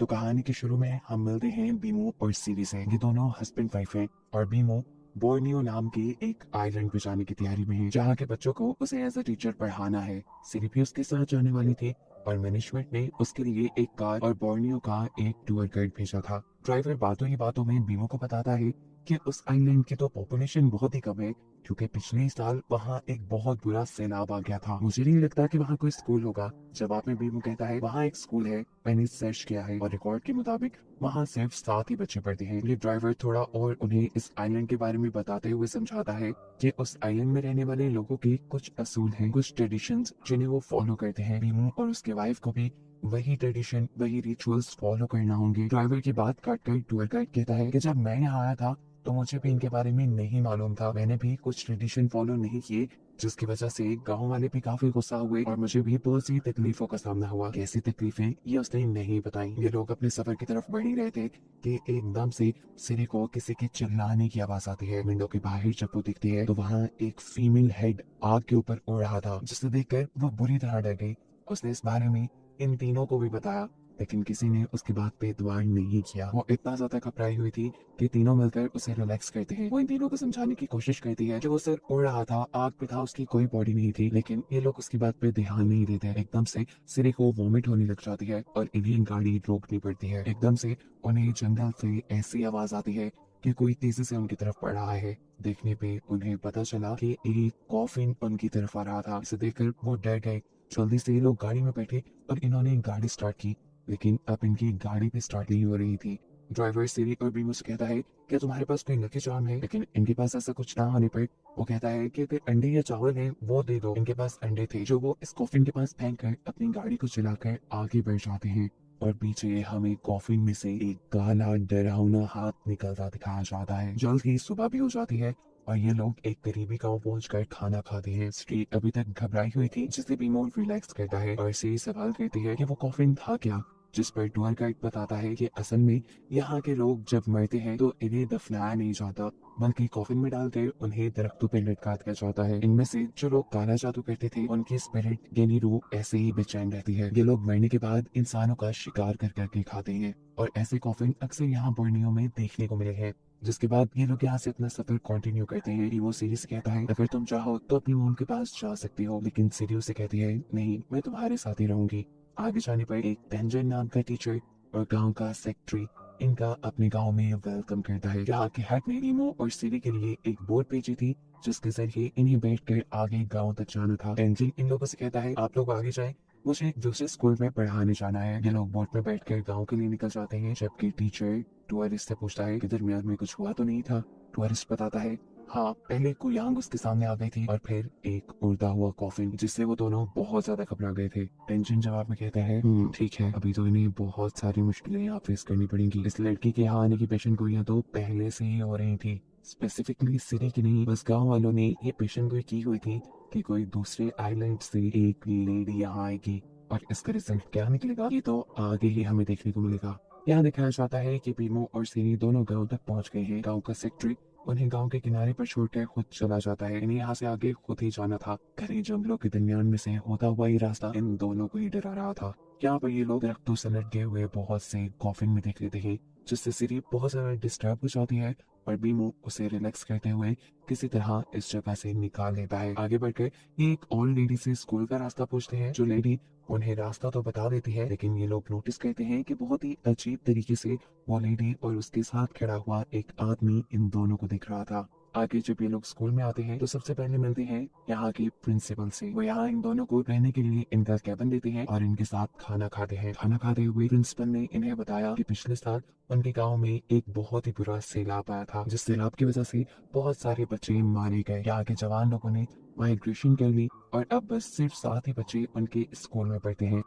तो कहानी के शुरू में हम मिलते हैं बीमो और सीरी से। ये दोनों हस्बैंड वाइफ हैं और बीमो बोर्नियो नाम के एक आइलैंड पे जाने की तैयारी में है जहाँ के बच्चों को उसे एज अ टीचर पढ़ाना है। सीरी भी उसके साथ जाने वाली थी और मैनेजमेंट ने उसके लिए एक कार और बोर्नियो का एक टूर गाइड भेजा था। ड्राइवर बातों ही बातों में बीमो को बताता है कि उस आइलैंड की तो पॉपुलेशन बहुत ही कम है क्योंकि पिछले साल वहाँ एक बहुत बुरा सैलाब आ गया था। मुझे नहीं लगता कि वहाँ कोई स्कूल होगा। जवाब में बीमो कहता है वहाँ एक स्कूल है, मैंने सर्च किया है और रिकॉर्ड के मुताबिक वहाँ सिर्फ 7 ही बच्चे पढ़ते हैं। ये ड्राइवर थोड़ा और उन्हें इस आइलैंड के बारे में बताते हुए समझाता है कि उस आइलैंड में रहने वाले लोगों के कुछ असूल हैं, कुछ ट्रेडिशंस जिन्हें वो फॉलो करते हैं। बीमो और उसके वाइफ को भी वही ट्रेडिशन, वही रिचुअल्स फॉलो करना होंगे। ड्राइवर की बात काटकर टूर गाइड कहता है कि जब मैं यहाँ आया था तो मुझे भी इनके बारे में नहीं मालूम था। मैंने भी कुछ ट्रेडिशन फॉलो नहीं किए जिसकी वजह से गांव वाले भी काफी गुस्सा हुए और मुझे भी बहुत सी तकलीफों का सामना हुआ। कैसी तकलीफें ये उसने नहीं बताई। ये लोग अपने सफर की तरफ बढ़ ही रहे थे कि एकदम से सिरी को किसी के चिल्लाने की आवाज आती है। विंडो के बाहर जब वो दिखती है तो वहाँ एक फीमेल हेड आग के ऊपर उड़ रहा था जिसे देखकर वो बुरी तरह डर गई। उसने इस बारे में इन तीनों को भी बताया लेकिन किसी ने उसकी बात पे एतबार नहीं किया। वो इतना ज्यादा घबराई हुई थी कि तीनों मिलकर उसे रिलैक्स करते हैं। वो इन तीनों को समझाने की कोशिश करती है। जो वो सर उड़ रहा था, आग पे था, उसकी कोई बॉडी नहीं थी, लेकिन ये लोग उसकी बात पे ध्यान नहीं देते। एकदम से सिरी को वॉमिट होने लग जाती है और इन्हें गाड़ी रोकनी पड़ती है। एकदम से उन्हें जंगल से ऐसी आवाज आती है कि कोई तेजी से उनकी तरफ बढ़ रहा है। देखने पे उन्हें पता चला कि एक कॉफिन उनकी तरफ आ रहा था। इसे देखकर वो डर गए। जल्दी से ये लोग गाड़ी में बैठे और इन्होंने गाड़ी स्टार्ट की, लेकिन अब इनकी गाड़ी भी स्टार्ट नहीं हो रही थी। ड्राइवर सीरी और बीमो से कहता है क्या तुम्हारे पास कोई लकी चार्म है, लेकिन इनके पास ऐसा कुछ ना होने पर वो कहता है कि अगर अंडे या चावल है वो दे दो। इनके पास अंडे थे जो वो इस कॉफिन के पास फेंक कर अपनी गाड़ी को चलाकर आगे बढ़ जाते हैं और पीछे हमें कॉफिन में से एक काला डरावना हाथ निकलता दिखाया जाता है। जल्द ही सुबह भी हो जाती है और ये लोग एक करीबी गांव पहुंचकर खाना खाते हैं। स्ट्रीट अभी तक घबराई हुई थी जिससे बीमो रिलैक्स करता है और से सवाल करती है कि वो कॉफिन था क्या, जिस पर टूर गाइड बताता है कि असल में यहाँ के लोग जब मरते हैं तो इन्हें दफनाया नहीं जाता बल्कि कॉफिन में डालकर उन्हें दरख्तों पर लटका दिया जाता है। इनमें से जो लोग काला जादू करते थे उनकी स्पिरिट यानी रूह ऐसे ही बेचैन रहती है। ये लोग मरने के बाद इंसानों का शिकार कर करके खाते हैं और ऐसे कॉफिन अक्सर यहाँ बोर्नियो में देखने को मिले हैं। जिसके बाद ये लोग यहाँ से अपना सफर कंटिन्यू करते हैं। वो सीरी से कहता है अगर तुम चाहो तो अपनी मोम के पास जा सकती हो, लेकिन सीरी उसे कहती है नहीं, मैं तुम्हारे साथ ही रहूंगी। आगे जाने पर एक तेंजन नाम का टीचर और गांव का सेक्रेटरी इनका अपने गांव में वेलकम करता है। यहाँ के हेड ने रीमो और सीरी के लिए एक बोर्ड भेजी थी जिसके जरिए इन्हें बैठकर आगे गांव तक जाना था। तेंजिन इन लोगों से कहता है आप लोग आगे जाएं, मुझे एक दूसरे स्कूल में पढ़ाने जाना है। ये लोग बोट में बैठकर गांव के लिए निकल जाते हैं जबकि टीचर टूरिस्ट से पूछता है कि दरमियान में कुछ हुआ तो नहीं था। टूरिस्ट बताता है हाँ, पहले कुयांग उसके सामने आ गई थी और फिर एक उड़ता हुआ कॉफिन जिससे वो दोनों बहुत ज्यादा घबरा गए थे। टेंशन जवाब में कहता है ठीक है, अभी तो इन्हें बहुत सारी मुश्किलें यहाँ फेस करनी पड़ेंगी। इस लड़की के यहाँ आने की पेशन गोइयां तो पहले से ही हो रही थी, स्पेसिफिकली सिरी की नहीं, बस गाँव वालों ने ये पेशन गोई की हुई थी कि कोई दूसरे आइलैंड से एक लेडी यहाँ आएगी और इसका रिजल्ट क्या निकलेगा ये तो आगे ही हमें देखने को मिलेगा। यहाँ दिखाया जाता है कि बीमो और सीरी दोनों गांव तक पहुंच गए हैं। गांव का सेक्रेटरी उन्हें गांव के किनारे पर छोड़कर खुद चला जाता है। इन्हें यहाँ से आगे खुद ही जाना था। घने जंगलों के दरमियान में से होता हुआ ये रास्ता इन दोनों को ही डरा रहा था। यहाँ पर ये लोग दरख्तों से लटके हुए बहुत से कॉफिन में देख लेते हैं जिससे सीरी बहुत ज्यादा डिस्टर्ब हो जाती है और बीमो उसे रिलैक्स करते हुए किसी तरह इस जगह से निकाल लेता है। आगे बढ़कर ये एक ओल्ड लेडी से स्कूल का रास्ता पूछते हैं। जो लेडी उन्हें रास्ता तो बता देती है लेकिन ये लोग नोटिस करते हैं कि बहुत ही अजीब तरीके से वो लेडी और उसके साथ खड़ा हुआ एक आदमी इन दोनों को दिख रहा था। आगे जब ये लोग स्कूल में आते हैं तो सबसे पहले मिलते हैं यहाँ के प्रिंसिपल से। वो यहाँ इन दोनों को रहने के लिए इनका कैबिन देते हैं और इनके साथ खाना खाते हैं। खाना खाते हुए प्रिंसिपल ने इन्हें बताया कि पिछले साल उनके गांव में एक बहुत ही बुरा सैलाब आया था जिस सैलाब की वजह से बहुत सारे बच्चे मारे गए। यहाँ के जवान लोगों ने माइग्रेशन कर ली और अब बस सिर्फ 7 ही बच्चे उनके स्कूल में पढ़ते हैं।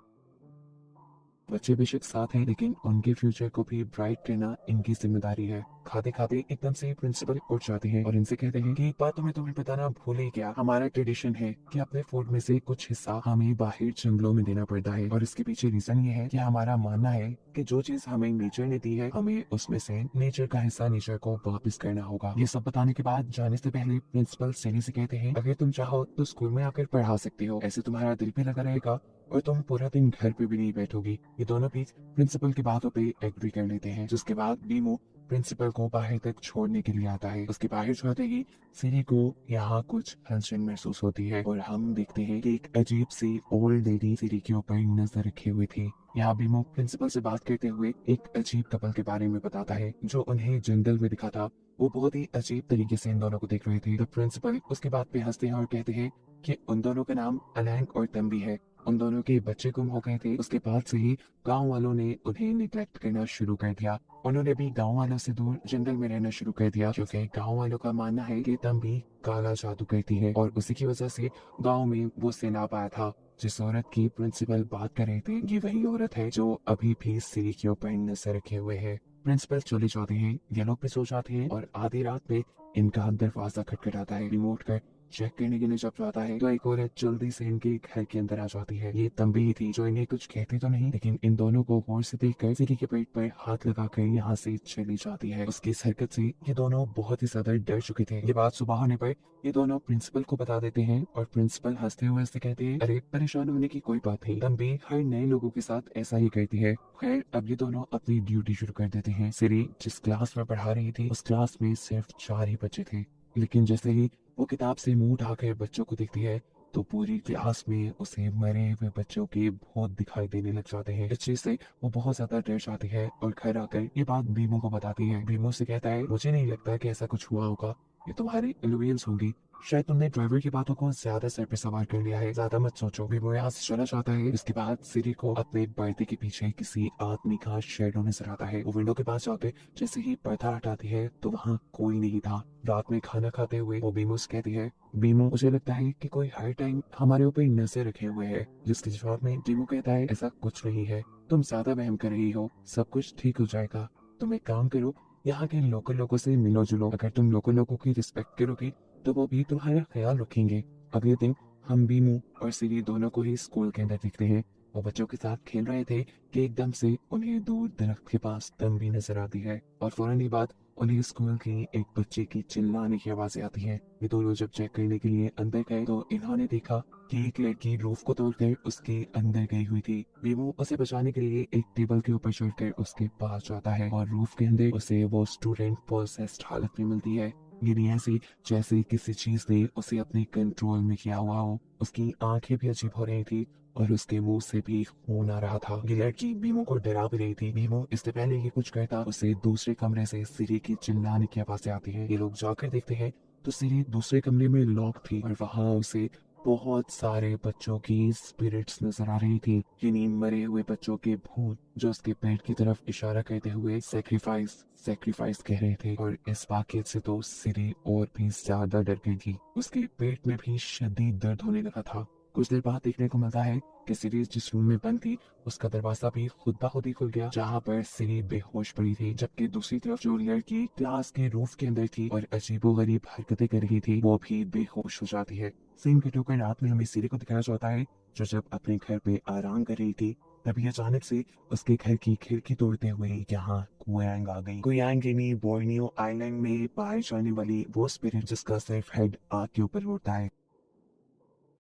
बच्चे बेशक साथ हैं लेकिन उनके फ्यूचर को भी ब्राइट करना इनकी जिम्मेदारी है। खाते खाते एकदम से प्रिंसिपल उठ जाते हैं और इनसे कहते हैं कि एक बात तुम्हें बताना भूल ही गया, हमारा ट्रेडिशन है कि अपने फूड में से कुछ हिस्सा हमें बाहर जंगलों में देना पड़ता है और इसके पीछे रीजन ये है कि हमारा मानना है कि जो चीज हमें नेचर ने दी है हमें उसमें से नेचर का हिस्सा नेचर को वापस करना होगा। ये सब बताने के बाद जाने से पहले प्रिंसिपल सनी से कहते हैं अगर तुम चाहो तो स्कूल में आकर पढ़ा सकती हो, ऐसे तुम्हारा दिल भी लगा रहेगा और तुम पूरा दिन घर पे भी नहीं बैठोगी। ये दोनों भी प्रिंसिपल की बातों पे एग्री कर लेते हैं, जिसके बाद बीमो प्रिंसिपल को बाहर तक छोड़ने के लिए आता है। उसके बाहर छोड़ते ही सिरी को यहाँ कुछ हलचल महसूस होती है और हम देखते हैं कि एक अजीब सी ओल्ड लेडी सिरी के ऊपर नजर रखे हुए थी। यहाँ बीमो प्रिंसिपल से बात करते हुए एक अजीब कपल के बारे में बताता है जो उन्हें जंगल में दिखा था। वो बहुत ही अजीब तरीके से इन दोनों को देख रहे थे। तो प्रिंसिपल उसके बात पे हंसते हैं और कहते हैं कि उन दोनों का नाम अलैंग और तंबी है। उन दोनों के बच्चे गुम हो गए थे। उसके बाद से ही गांव वालों ने उन्हें निग्लेक्ट करना शुरू कर दिया। उन्होंने भी गांव वालों से दूर जंगल में रहना शुरू कर दिया, क्योंकि गांव वालों का मानना है कि तंबी काला जादू करती है और उसी की वजह से गांव में वो सेना पाया था। जिस औरत की प्रिंसिपल बात कर रहे थे, ये वही औरत है जो अभी भी सीढ़ी के ऊपर नजर रखे हुए है। प्रिंसिपल चले जाते हैं, ये लोग भी सो जाते हैं और आधी रात में इनका दरवाजा खटखटाता है। रिमोट कर चेक करने के लिए जब जाता है तो एक औरत जल्दी से इनके घर के अंदर आ जाती है। ये तंबी ही थी जो इन्हें कुछ कहती तो नहीं, लेकिन इन दोनों को गौर से देखकर सिरी के पेट पर हाथ लगाकर यहाँ से चली जाती है। उसकी इस हरकत से ये दोनों बहुत ही ज्यादा डर चुके थे। ये बात सुबह होने पर ये दोनों प्रिंसिपल को बता देते हैं और प्रिंसिपल हंसते हुए उससे कहते हैं, अरे परेशान होने की कोई बात नहीं, तंबी हर नए लोगों के साथ ऐसा ही करती है। खैर अब ये दोनों अपनी ड्यूटी शुरू कर देते हैं। सिरी जिस क्लास में पढ़ा रही थी उस क्लास में सिर्फ 4 ही बच्चे थे, लेकिन जैसे ही वो किताब से मुंह उठाकर बच्चों को देखती है तो पूरी क्लास में उसे मरे हुए बच्चों के भूत दिखाई देने लग जाते हैं। इस चीज से वो बहुत ज्यादा डर जाती है और घर आकर ये बात भीमो को बताती है। भीमो से कहता है, मुझे नहीं लगता कि ऐसा कुछ हुआ होगा, ये तुम्हारी इल्यूजन्स होंगी। शायद तुमने ड्राइवर की बातों को ज्यादा सर पे सवार कर लिया है, ज्यादा मत सोचो। भीमो यहाँ से चला जाता है। इसके बाद सिरी को अपने पर्दे के पीछे किसी आदमी का शेडो नजर आता है। वो विंडो के पास जाकर जैसे ही पर्दा हटाती है तो वहाँ कोई नहीं था। रात में खाना खाते हुए वो बीमो से कहती है, बीमो मुझे लगता है कि कोई हर टाइम हमारे ऊपर नजर रखे हुए है। जिसके जवाब में बीमो कहता है, ऐसा कुछ नहीं है, तुम ज्यादा वहम कर रही हो, सब कुछ ठीक हो जाएगा। तुम एक काम करो, यहाँ के लोकल लोगों से मिलो जुलो। अगर तुम लोकल लोगों की रिस्पेक्ट करोगी तो वो भी तुम्हारा ख्याल रखेंगे। अगले दिन हम बीमो और सिरी दोनों को ही स्कूल के अंदर दिखते हैं। वो बच्चों के साथ खेल रहे थे कि एकदम से उन्हें दूर दरख्त के पास तंबी नजर आती है और फौरन ही बाद उन्हें स्कूल की एक बच्चे की चिल्लाने की आवाजें आती हैं। ये दोनों जब चेक करने के लिए अंदर गए तो इन्होंने देखा कि एक लड़की रूफ को तोड़कर उसके अंदर गई हुई थी। बीमो उसे बचाने के लिए एक टेबल के ऊपर चढ़कर उसके पास जाता है और रूफ के अंदर उसे वो स्टूडेंट पोसेस्ड हालत में मिलती है। ये भी ऐसी जैसे किसी चीज ने उसे अपने कंट्रोल में किया हुआ हो। उसकी आंखें भी अजीब हो रही थी और उसके मुंह से भी खून आ रहा था। ये लड़की बीमो को डरा भी रही थी। बीमो इससे पहले ये कुछ कहता उसे दूसरे कमरे से सिरी की चिल्लाने की आवाजें आती है। ये लोग जाकर देखते हैं तो सिरी दूसरे कमरे में लॉक थी और वहां उसे बहुत सारे बच्चों की स्पिरिट्स नजर आ रही थी, यानी मरे हुए बच्चों के भूत जो उसके पेट की तरफ इशारा करते हुए सेक्रीफाइस सेक्रीफाइस कह रहे थे। और इस वाकये से तो सिरी और भी ज्यादा डर गई थी। उसके पेट में भी शदीद दर्द होने लगा था। कुछ देर बाद देखने को मिलता है कि सिरी जिस रूम में बंद थी उसका दरवाजा भी खुद ब खुद ही खुल गया, जहाँ पर सिरी बेहोश पड़ी थी। जबकि दूसरी तरफ जो लड़की क्लास के रूफ के अंदर थी और अजीबोगरीब हरकतें कर रही थी वो भी बेहोश हो जाती है। सेम कटो कर रात में हमें सिरी को दिखाया जाता है जो जब अपने घर पे आराम कर रही थी तभी अचानक से उसके घर की खिड़की तोड़ते हुए यहाँ कुयांग आ गई। कुयांग यानी बोर्नियो आइलैंड में पाए जाने वाली वो स्पिरिट जिसका सिर्फ हेड आग के ऊपर उड़ता है।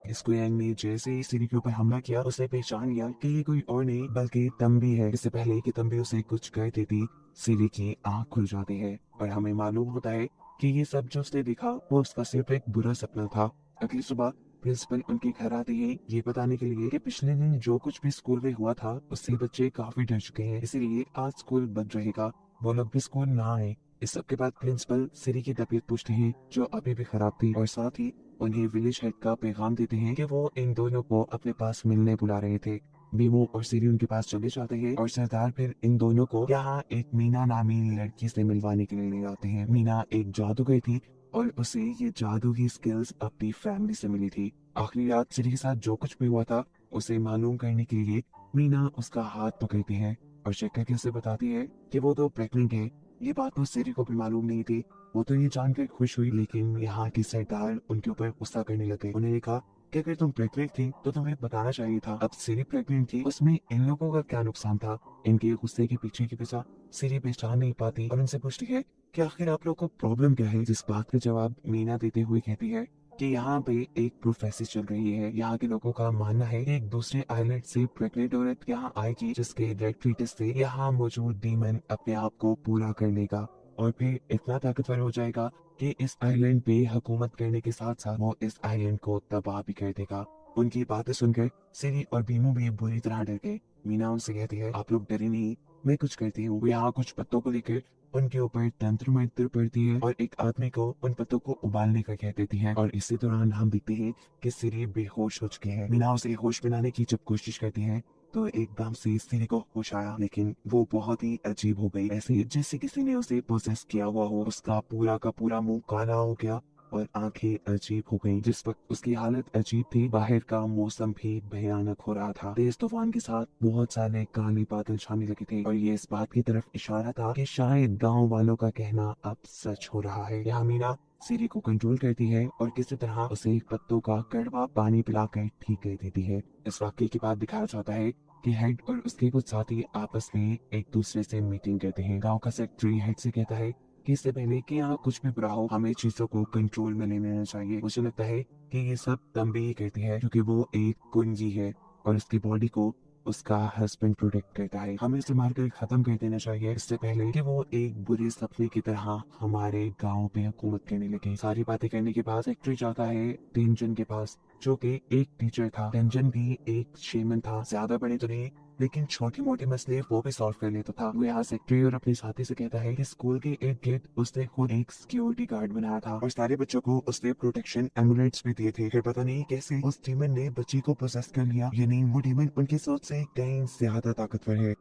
इस कुयांग ने जैसे ही सिरी के ऊपर हमला किया उसे पहचान लिया कि ये कोई और नहीं बल्कि तंबी है। इससे पहले कि तंबी उसे कुछ कह देती सिरी की आंख खुल जाती है और हमें मालूम होता है कि ये सब जो उसने देखा वो उसका सिर्फ एक बुरा सपना था। अगली सुबह प्रिंसिपल उनके घर आते हैं ये बताने के लिए कि पिछले दिन जो कुछ भी स्कूल में हुआ था उससे बच्चे काफी डर चुके हैं, इसीलिए आज स्कूल बंद रहेगा, वो लोग भी स्कूल ना आए। इस सब के बाद प्रिंसिपल सिरी की तबीयत पूछते हैं जो अभी भी खराब थी और साथ ही उन्हें विलेज हेड का पैगाम देते हैं कि वो इन दोनों को अपने पास मिलने बुला रहे थे। बीमो और सिरी उनके पास चले जाते हैं और सरदार फिर इन दोनों को यहाँ एक मीना नामी लड़की से मिलवाने के लिए ले जाते हैं। मीना एक जादूगर थी और उसे ये जादू की स्किल्स अपनी फैमिली से मिली थी। आखिरी रात सिरी के साथ जो कुछ भी हुआ था उसे मालूम करने के लिए मीना उसका हाथ पकड़ती है और चेक करके उसे बताती है कि वो तो प्रेग्नेंट है। ये बात तो सिरी को भी मालूम नहीं थी। वो तो ये जानकर खुश हुई, लेकिन यहाँ की सरदार उनके ऊपर गुस्सा करने लगे। उन्होंने कहा कि अगर तुम प्रेग्नेंट थी तो तुम्हें बताना चाहिए था। अब सिरी प्रेग्नेंट थी उसमें इन लोगों का क्या नुकसान था। इनके गुस्से के पीछे की वजह सिरी पहचान नहीं पाती और उनसे पूछती है कि आखिर आप लोग को प्रॉब्लम क्या है। जिस बात का जवाब मीना देते हुए कहती है कि यहाँ पे एक प्रोफेसर चल रही है। यहाँ के लोगों का मानना है कि एक दूसरे आइलैंड से प्रेग्नेंट औरत यहाँ आएगी, जिसके रेड फीटस से यहाँ मौजूद डीमन अपने आप को पूरा कर लेगा और फिर इतना ताकतवर हो जाएगा कि इस आइलैंड पे हुकूमत करने के साथ साथ वो इस आइलैंड को तबाह भी कर देगा। उनकी बातें सुनकर सिरी और बीमू भी बुरी तरह डर गए। मीना उनसे कहती है, आप लोग डरे नहीं, मैं कुछ करती हूँ। वो यहाँ कुछ पत्तों को लेकर उनके ऊपर तंत्र मंत्र पड़ती है और एक आदमी को उन पत्तों को उबालने का कह देती है। और इसी दौरान हम देखते हैं कि सिरी बेहोश हो चुके हैं। मीना उसे होश में लाने की जब कोशिश करती है तो एकदम से सिरी को होश आया, लेकिन वो बहुत ही अजीब हो गई, ऐसे जैसे किसी ने उसे पोसेस किया हुआ हो। उसका पूरा का पूरा मुंह काला हो गया और आंखें अजीब हो गईं। जिस वक्त उसकी हालत अजीब थी, बाहर का मौसम भी भयानक हो रहा था। तेज तूफान के साथ बहुत सारे काले बादल छाने लगे थे और ये इस बात की तरफ इशारा था कि शायद गांव वालों का कहना अब सच हो रहा है। यहाँ मीना सिरी को कंट्रोल करती है और किसी तरह उसे पत्तों का कड़वा पानी पिलाकर ठीक कर देती है। इस वाक्य के बाद दिखाया जाता है कि हेड और उसके कुछ साथी आपस में एक दूसरे से मीटिंग करते हैं। गांव का सेक्रेटरी हेड से कहता है कि इससे पहले कि यहाँ कुछ भी बुरा हो, हमें चीजों को कंट्रोल में ले लेना चाहिए। मुझे लगता है कि ये सब तंबी ही करती है क्योंकि वो एक कुंजी है और उसकी बॉडी को उसका हस्बैंड प्रोटेक्ट करता है। हमें इसे मारकर खत्म कर देना चाहिए इससे पहले कि वो एक बुरे सपने की तरह हमारे गांव पे हुकूमत करने लगे। सारी बातें करने के बाद सेक्रेटरी जाता है टेंजन के पास, जो कि एक टीचर था। टेंजन भी एक शेमन था, ज्यादा बड़े तो नहीं लेकिन छोटे मोटे मसले वो भी सॉल्व कर लेता था। वो यहाँ सेक्रेटरी और अपने साथी से कहता है कि स्कूल के इर्द गिर्द उसने खुद एक सिक्योरिटी गार्ड बनाया था और सारे बच्चों को उसने प्रोटेक्शन एमुलेट्स भी दिए थे। फिर पता नहीं कैसे उस डीमन ने बच्ची को पोसेस कर लिया, यानी वो डीमन उनकी सोच से कहीं ज्यादा ताकतवर है।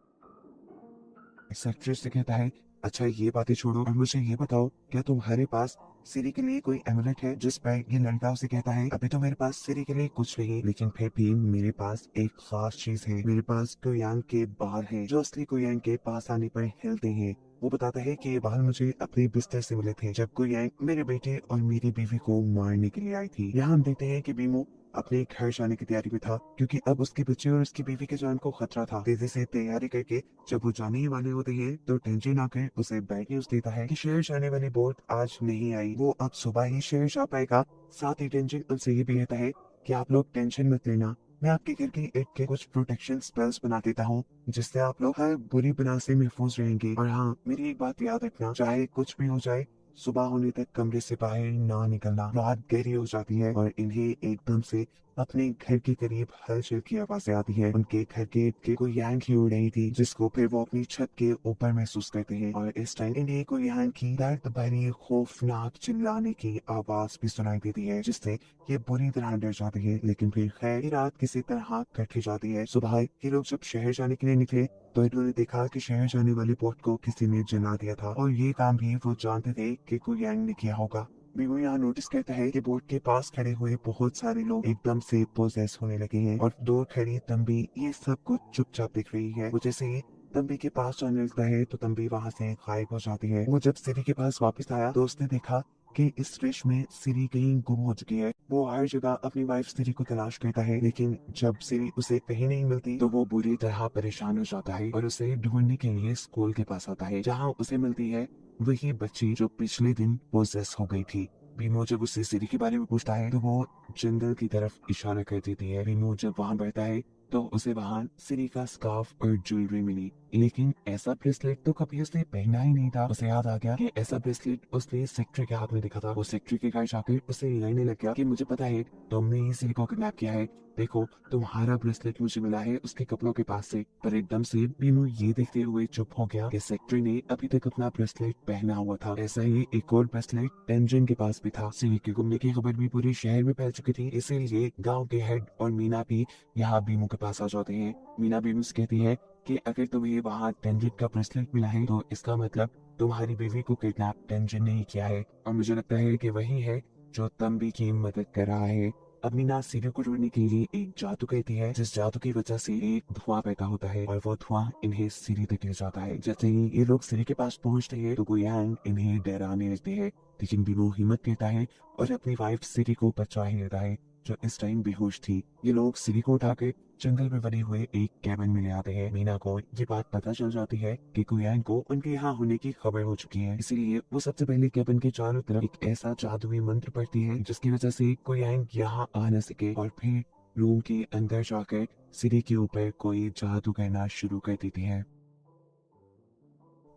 सेक्रेटरी से कहता है, अच्छा ये बातें छोड़ो और मुझे ये बताओ, क्या तुम्हारे पास सिरी के लिए कोई एमुलेट है? जिस पर ये लड़का उसे कहता है, अभी तो मेरे पास सिरी के लिए कुछ नहीं, लेकिन फिर भी मेरे पास एक खास चीज है। मेरे पास कुयांग के बाल हैं जो असली कुयांग के पास आने पर हिलते हैं। वो बताता है कि ये बाल मुझे अपने बिस्तर से मिले थे जब कुयांग मेरे बेटे और मेरी बीवी को मारने के लिए आई थी। यहाँ हम देखते हैं कि बीमू अपने घर जाने की तैयारी में था क्योंकि अब उसके बच्चे और उसकी बीवी के जान को खतरा था। तेजी से तैयारी करके जब वो जाने ही वाले होते हैं तो टेंशन आकर उसे बैड न्यूज देता है कि शहर जाने वाली बोट आज नहीं आई, वो अब सुबह ही शहर जा पाएगा। साथ ही टेंशन उनसे ये भी कहता है कि आप लोग टेंशन मत लेना, मैं आपके घर की ईंट के कुछ प्रोटेक्शन स्पेल्स बना देता हूँ जिससे आप लोग हर बुरी बला से महफूज रहेंगे। और हाँ, मेरी एक बात याद रखना, चाहे कुछ भी हो जाए सुबह होने तक कमरे से बाहर ना निकलना। रात गहरी हो जाती है और इन्हें एकदम से अपने घर के करीब हलचल की आवाजें आती है। उनके घर के कोई यांग ही उड़ रही थी जिसको फिर वो अपनी छत के ऊपर महसूस करते हैं और इस टाइम इन्हें कोई यांग की दर्द भरी खौफनाक चिल्लाने की आवाज भी सुनाई देती है जिससे ये बुरी तरह डर जाते हैं। लेकिन फिर खैर ये रात किसी तरह कट जाती है। सुबह ये लोग जब शहर जाने के लिए निकले तो इन्होंने देखा कि शहर जाने वाली बोट को किसी ने जला दिया था और ये काम भी वो जानते थे कि कोई यांग ने किया होगा। बीमू यहाँ नोटिस करता है कि बोट के पास खड़े हुए बहुत सारे लोग एकदम से पोजेस होने लगे हैं और दूर खड़ी तंबी ये सब कुछ चुपचाप दिख रही है। वो जैसे ही तंबी के पास जाने लगता है तो तंबी वहाँ से गायब हो जाती है। वो जब सिरी के पास वापस आया तो उसने देखा कि इस रिश में सिरी कहीं गुम हो चुकी है। वो हर जगह अपनी वाइफ सिरी को तलाश करता है, लेकिन जब सिरी उसे कहीं नहीं मिलती तो वो बुरी तरह परेशान हो जाता है और उसे ढूंढने के लिए स्कूल के पास आता है जहाँ उसे मिलती है वही बच्ची जो पिछले दिन पोजेस हो गई थी। भीमो जब उससे सिरी के बारे में पूछता है तो वो जंगल की तरफ इशारा कर देती है। भीमो जब वहाँ बैठता है तो उसे वहाँ सिरी का स्कार्फ और ज्वेलरी मिली, लेकिन ऐसा ब्रेसलेट तो कभी उसने पहना ही नहीं था। उसे याद आ गया कि ऐसा ब्रेसलेट उसने सेक्रेटरी के हाथ में देखा था। वो सेक्रेटरी के घर जाकर उसे लड़ने लग गया कि मुझे पता है तुमने ही सिरी को किडनैप किया है, देखो तुम्हारा ब्रेसलेट मुझे मिला है उसके कपड़ों के पास से। पर एकदम से भीमू ये देखते हुए चुप हो गया कि सेक्रेटरी ने अभी तक अपना ब्रेसलेट पहना हुआ था। ऐसा ही एक और ब्रेसलेट टेंजन के पास भी था। सिरी के गुमने की खबर भी पूरे शहर में फैल चुकी थी, इसीलिए गाँव के हेड और मीना भी यहाँ भीमू के पास आ जाते हैं। मीना भीमू से कहती है कि अगर तुम्हें वहाँ टेंजन का ब्रेसलेट मिला है तो इसका मतलब तुम्हारी बीवी को किडनैप टेंजन ने ही किया है और मुझे लगता है कि वही है जो तंबी की मदद कर रहा है। अब मीना सिरी को ढूंढने के लिए एक जादू कहती है जिस जादू की वजह से एक धुआं पैदा होता है और वो धुआं इन्हें सिरी तक ले जाता है। जैसे ही ये लोग सिरी के पास पहुंचते हैं तो गुयांग इन्हें डराने लगते हैं, लेकिन बीमू हिम्मत करता है और अपनी वाइफ सिरी को बचा ही लेता है जो इस टाइम बेहोश थी। ये लोग सिरी को उठाकर जंगल में बने हुए एक कैबिन में ले आते हैं। मीना को ये बात पता चल जाती है कि कुयांग को उनके यहाँ होने की खबर हो चुकी है, इसीलिए वो सबसे पहले कैबिन के चारों तरफ एक ऐसा जादुई मंत्र पढ़ती है जिसकी वजह से कुयांग यहाँ आ न सके, और फिर रूम के अंदर जाकर सीढ़ी के ऊपर कोई जादू करना शुरू कर देती है।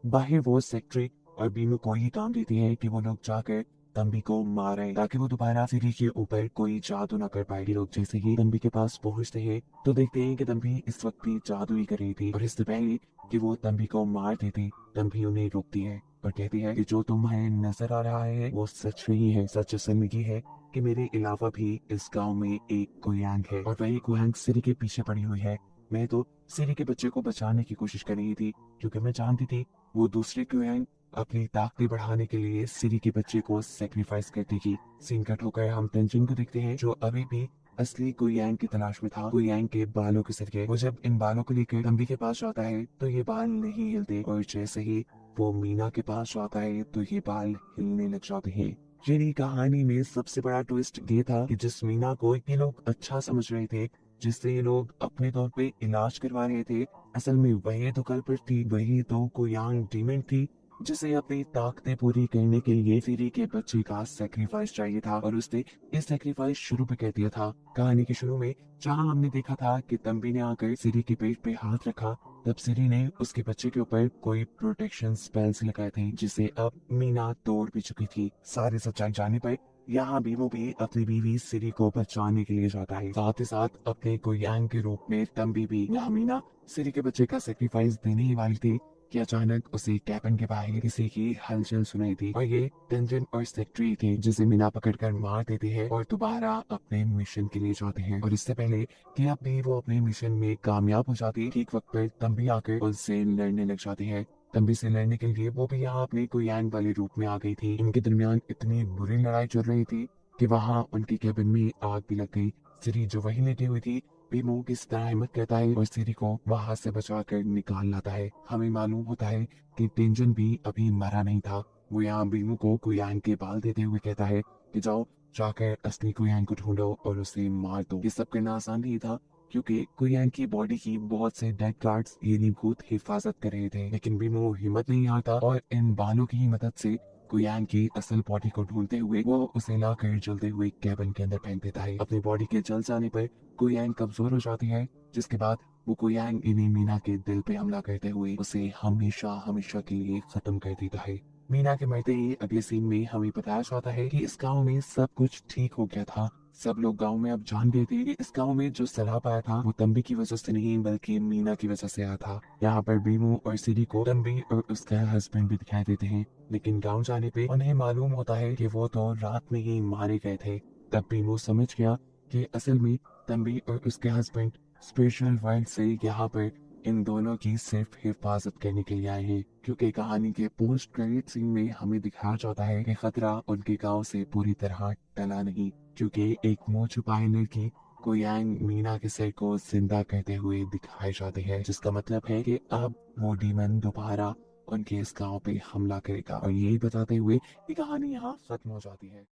बाहर वो सेक्रेटरी और बीनू को ही काम देती है कि वो लोग जाकर तंबी को मारे ताकि वो दोबारा सीढ़ी के ऊपर कोई जादू ना कर पाए। ये लोग जैसे ही तंबी के पास पहुंचते हैं तो देखते हैं कि तंबी इस वक्त भी जादू ही कर रही थी, और इससे पहले कि वो तंबी को मार देती, तंबी उन्हें रोकती है और कहती है कि जो तुम्हें नजर आ रहा है वो सच नहीं है। सच असल में ये है कि मेरे अलावा भी इस गांव में एक कुयांग है, और वही कुयांग सीढ़ी के पीछे पड़ी हुई है। मैं तो सीढ़ी के बच्चे को बचाने की कोशिश कर रही थी क्योंकि मैं जानती थी वो दूसरे कुयांग अपनी ताकतें बढ़ाने के लिए सिरी के बच्चे को सेक्रीफाइस कर देगी। सीन कट होकर हम तेंजिन को देखते हैं जो अभी भी असली कुयांग की तलाश में था, कुयांग के बालों के सदके। वो जब इन बालों को लेकर तंबी के पास जाता है तो ये बाल नहीं हिलते, और जैसे ही वो मीना के पास जाता है तो ये बाल हिलने लग जाते हैं। ये कहानी में सबसे बड़ा ट्विस्ट ये था कि जिस मीना को ये लोग अच्छा समझ रहे थे, जिससे ये लोग अपने तौर पे इलाज करवा रहे थे, असल में वही तो कल्प्रिट थी, वही तो कुयांग डीमन थी जिसे अपनी ताकतें पूरी करने के लिए सीरी के बच्चे का सेक्रीफाइस चाहिए था, और उसने इस सेक्रीफाइस शुरू पे कर दिया था। कहानी के शुरू में जहां हमने देखा था कि तंबी ने आकर सीरी के पेट पे हाथ रखा, तब सीरी ने उसके बच्चे के ऊपर कोई प्रोटेक्शन स्पेल्स लगाए थे जिसे अब मीना तोड़ भी चुकी थी। सारी सच्चाई जानने पर यहाँ बीमो भी अपनी बीवी सिरी को बचाने के लिए जाता है, साथ ही साथ अपने कुयांग के रूप में तंबी भी। यहाँ मीना सिरी के बच्चे का सेक्रीफाइस देने ही वाली थी कि अचानक उसे कैबिन के बाहर किसी की हलचल सुनाई थी, और ये तेंजिन और सेक्रेटरी थे जिसे मीना पकड़कर मार देती है और दोबारा अपने मिशन के लिए जाते हैं। और इससे पहले कि अब भी वो अपने मिशन में कामयाब हो जाती, ठीक वक्त पर तंबी आकर उनसे लड़ने लग जाती है। तंबी से लड़ने के लिए वो भी यहाँ अपने कुयांग वाले रूप में आ गई थी। इनके दरमियान इतनी बुरी लड़ाई चल रही थी कि वहाँ उनकी कैबिन में आग भी लग गई। सिरी जो वही लेटी हुई थी, बीमो किस तरह हिम्मत करता है और सिरी को वहां से बचा कर निकाल लाता है। हमें मालूम होता है कि तेंजिन भी अभी मरा नहीं था। वो यहाँ बीमो को कुयांग के बाल देते हुए कहता है कि जाओ जाकर असली कुयांग को ढूंढो और उसे मार दो। ये सब करना आसान नहीं था क्योंकि कुयांग की बॉडी की बहुत से डेड गार्ड्स ये नींबूत हिफाजत कर रहे थे, लेकिन बीमो हिम्मत नहीं हारता और इन बालों की मदद से कुयांग की असल बॉडी को ढूंढते हुए वो उसे लाकर जलते हुए कैबिन के अंदर फेंक देता है। अपनी बॉडी के जल जाने पर कुयांग कमजोर हो जाती है, जिसके बाद वो कुयांग इन्हें मीना के दिल पे हमला करते हुए उसे हमेशा हमेशा के लिए खत्म कर देता है। मीना के मरते ही अगले सीन में हमें बताया जाता है कि इस गांव में सब कुछ ठीक हो गया था। सब लोग गांव में अब जान गए थे कि इस गांव में जो सैलाब आया था वो तंबी की वजह से नहीं बल्कि मीना की वजह से आया था। यहाँ पर बीमू और सिरी को तंबी और उसका हस्बैंड भी दिखाई देते हैं, लेकिन गांव जाने पे उन्हें मालूम होता है कि वो तो रात में ही मारे गए थे। तब बीमू समझ गया कि असल में तंबी और उसके हस्बैंड स्पिरिचुअल वर्ल्ड से यहाँ पर इन दोनों की सिर्फ हिफाजत करने के लिए आए हैं, क्योंकि कहानी के पोस्ट क्रेडिट सीन में हमें दिखाया जाता है कि खतरा उनके गांव से पूरी तरह टला नहीं, क्योंकि एक मुंह छुपाए लड़की कुयांग मीना के सिर को जिंदा करते हुए दिखाए जाते हैं, जिसका मतलब है कि अब वो डीमन दोबारा उनके इस गांव पे हमला करेगा। और यही बताते हुए ये कहानी यहाँ खत्म हो जाती है।